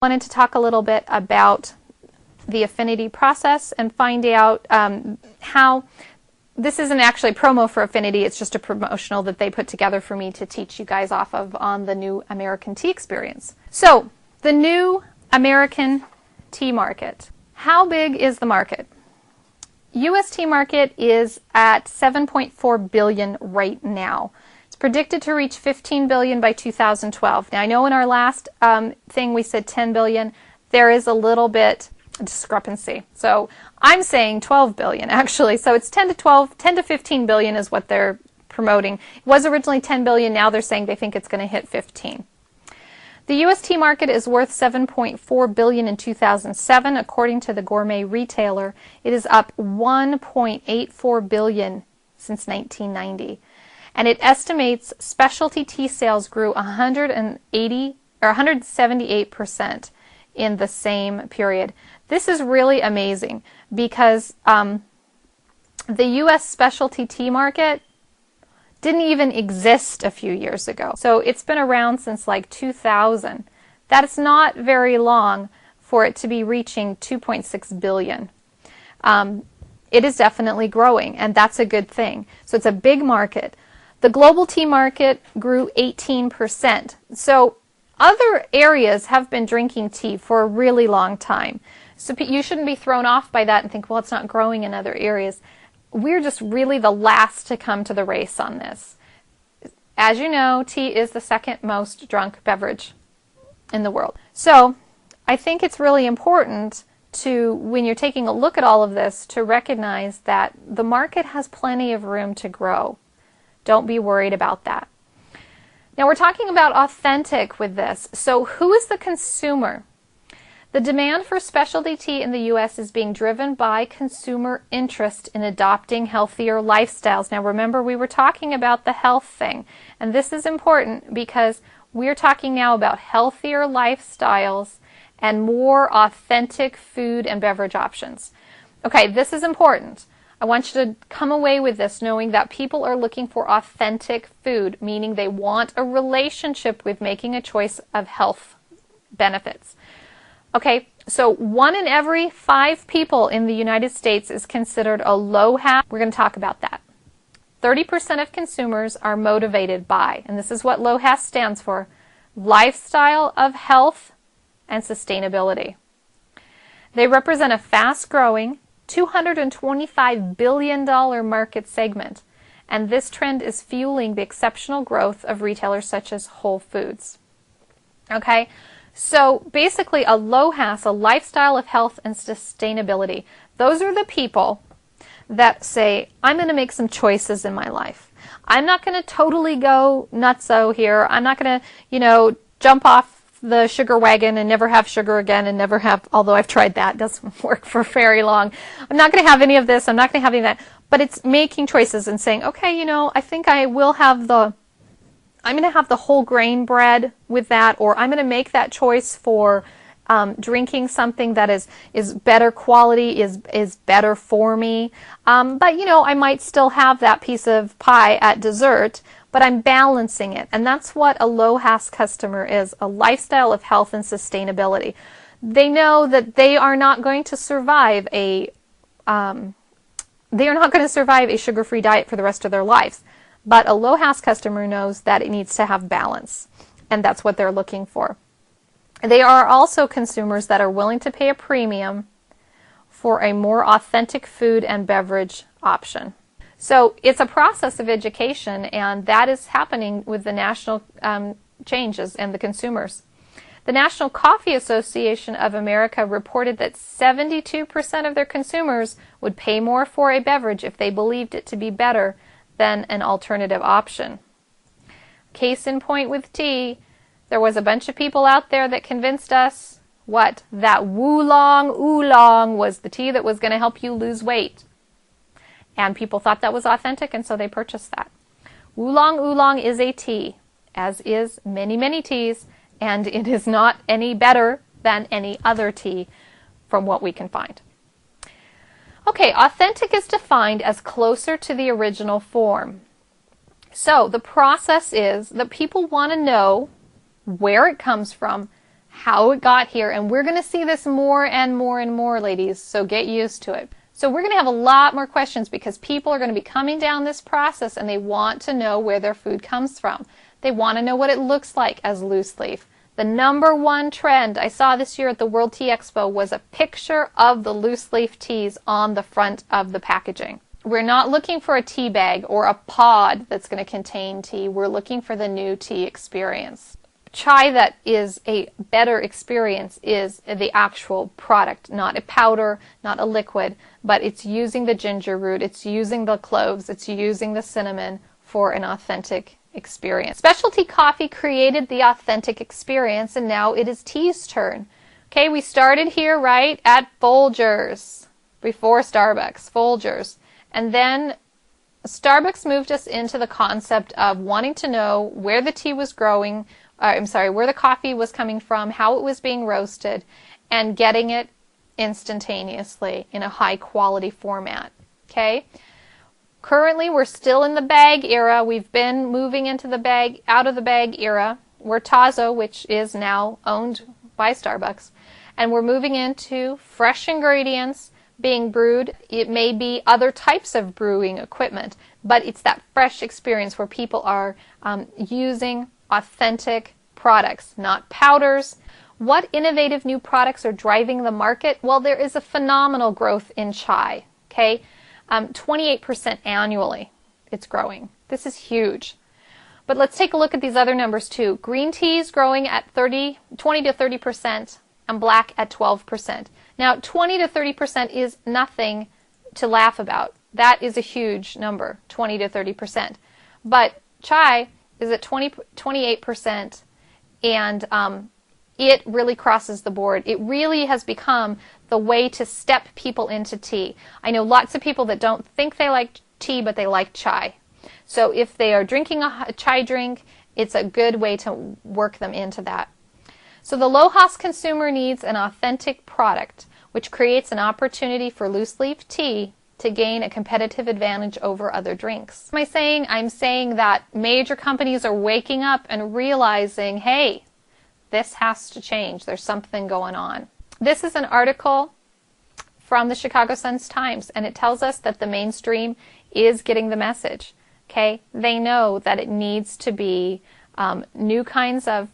Wanted to talk a little bit about the affinity process and find out how this isn't actually a promo for Affinity, it's just a promotional that they put together for me to teach you guys off of on the new American tea experience. So, the new American tea market. How big is the market? U.S. tea market is at $7.4 billion right now. It's predicted to reach $15 billion by 2012. Now, I know in our last thing we said $10 billion. There is a little bit discrepancy. So I'm saying $12 billion actually. So it's 10 to 15 billion is what they're promoting. It was originally 10 billion. Now they're saying they think it's going to hit 15. The U.S. tea market is worth $7.4 billion in 2007. According to the Gourmet Retailer, it is up $1.84 billion since 1990. And it estimates specialty tea sales grew 178% in the same period. This is really amazing because the U.S. specialty tea market didn't even exist a few years ago. So it's been around since like 2000. That's not very long for it to be reaching 2.6 billion. It is definitely growing, and that's a good thing. So it's a big market. The global tea market grew 18%. So other areas have been drinking tea for a really long time. So you shouldn't be thrown off by that and think, well, it's not growing in other areas. We're just really the last to come to the race on this. As you know, tea is the second most drunk beverage in the world. So I think it's really important to, when you're taking a look at all of this, to recognize that the market has plenty of room to grow. Don't be worried about that. Now we're talking about authentic with this. So who is the consumer? The demand for specialty tea in the U.S. is being driven by consumer interest in adopting healthier lifestyles. Now remember, we were talking about the health thing, and this is important because we're talking now about healthier lifestyles and more authentic food and beverage options. Okay, this is important. I want you to come away with this knowing that people are looking for authentic food, meaning they want a relationship with making a choice of health benefits. Okay, so 1 in every 5 people in the United States is considered a LOHAS. We're going to talk about that. 30% of consumers are motivated by, and this is what LOHAS stands for, lifestyle of health and sustainability. They represent a fast-growing, $225 billion market segment, and this trend is fueling the exceptional growth of retailers such as Whole Foods. Okay, so basically a LOHAS, a lifestyle of health and sustainability, those are the people that say, I'm going to make some choices in my life. I'm not going to totally go nutso here. I'm not going to, jump off the sugar wagon and never have sugar again and never have, although I've tried that, it doesn't work for very long. I'm not going to have any of this, I'm not going to have any of that. But it's making choices and saying, okay, I think I will have I'm going to have the whole grain bread with that, or I'm going to make that choice for drinking something that is better quality, is better for me. But I might still have that piece of pie at dessert, but I'm balancing it. And that's what a LOHAS customer is, a lifestyle of health and sustainability. They know that they are not going to survive a sugar-free diet for the rest of their lives. But a LOHAS customer knows that it needs to have balance, and that's what they're looking for. They are also consumers that are willing to pay a premium for a more authentic food and beverage option. So it's a process of education, and that is happening with the national changes and the consumers. The National Coffee Association of America reported that 72% of their consumers would pay more for a beverage if they believed it to be better than an alternative option. Case in point with tea, there was a bunch of people out there that convinced us, what? That Wulong Oolong was the tea that was going to help you lose weight. And people thought that was authentic, and so they purchased that. Wulong Oolong is a tea, as is many, many teas, and it is not any better than any other tea from what we can find. Okay, authentic is defined as closer to the original form. So the process is that people want to know where it comes from, how it got here, and we're going to see this more and more and more, ladies, so get used to it. So we're going to have a lot more questions because people are going to be coming down this process and they want to know where their food comes from. They want to know what it looks like as loose leaf. The number one trend I saw this year at the World Tea Expo was a picture of the loose leaf teas on the front of the packaging. We're not looking for a tea bag or a pod that's going to contain tea. We're looking for the new tea experience. Chai that is a better experience is the actual product, not a powder, not a liquid, but it's using the ginger root, it's using the cloves, it's using the cinnamon for an authentic experience. Specialty coffee created the authentic experience, and now it is tea's turn. Okay, we started here, right, at Folgers, before Starbucks, Folgers. And then Starbucks moved us into the concept of wanting to know where the tea was growing, where the coffee was coming from, how it was being roasted, and getting it instantaneously in a high quality format. Okay? Currently, we're still in the bag era. We've been moving into the bag, out of the bag era. We're Tazo, which is now owned by Starbucks. And we're moving into fresh ingredients being brewed. It may be other types of brewing equipment, but it's that fresh experience where people are using authentic products, not powders. What innovative new products are driving the market? Well, there is a phenomenal growth in chai, okay? 28% annually it's growing. This is huge. But let's take a look at these other numbers too. Green tea is growing at 20 to 30% and black at 12%. Now, 20 to 30% is nothing to laugh about. That is a huge number, 20 to 30%. But chai is at 28%, and it really crosses the board. It really has become the way to step people into tea. I know lots of people that don't think they like tea, but they like chai. So if they are drinking a chai drink, it's a good way to work them into that. So the LOHAS consumer needs an authentic product, which creates an opportunity for loose leaf tea to gain a competitive advantage over other drinks. What am I saying? I'm saying that major companies are waking up and realizing, hey, this has to change. There's something going on. This is an article from the Chicago Sun-Times, and it tells us that the mainstream is getting the message. Okay, they know that it needs to be new kinds of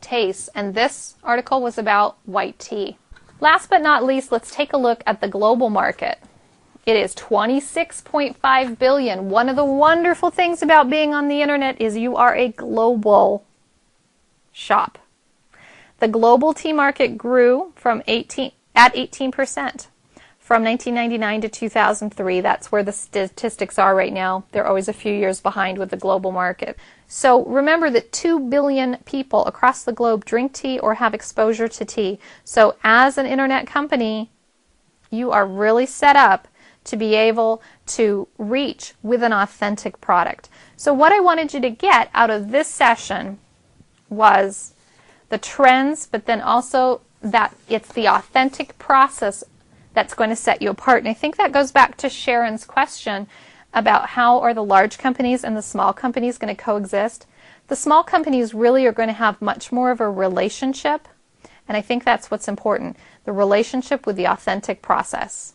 tastes, and this article was about white tea. Last but not least, let's take a look at the global market. It is $26.5 billion. One of the wonderful things about being on the internet is you are a global shop. The global tea market grew from 18% from 1999 to 2003. That's where the statistics are right now. They're always a few years behind with the global market. So remember that 2 billion people across the globe drink tea or have exposure to tea. So as an internet company, you are really set up to be able to reach with an authentic product. So what I wanted you to get out of this session was the trends, but then also that it's the authentic process that's going to set you apart. And I think that goes back to Sharon's question about how are the large companies and the small companies going to coexist. The small companies really are going to have much more of a relationship, and I think that's what's important, the relationship with the authentic process.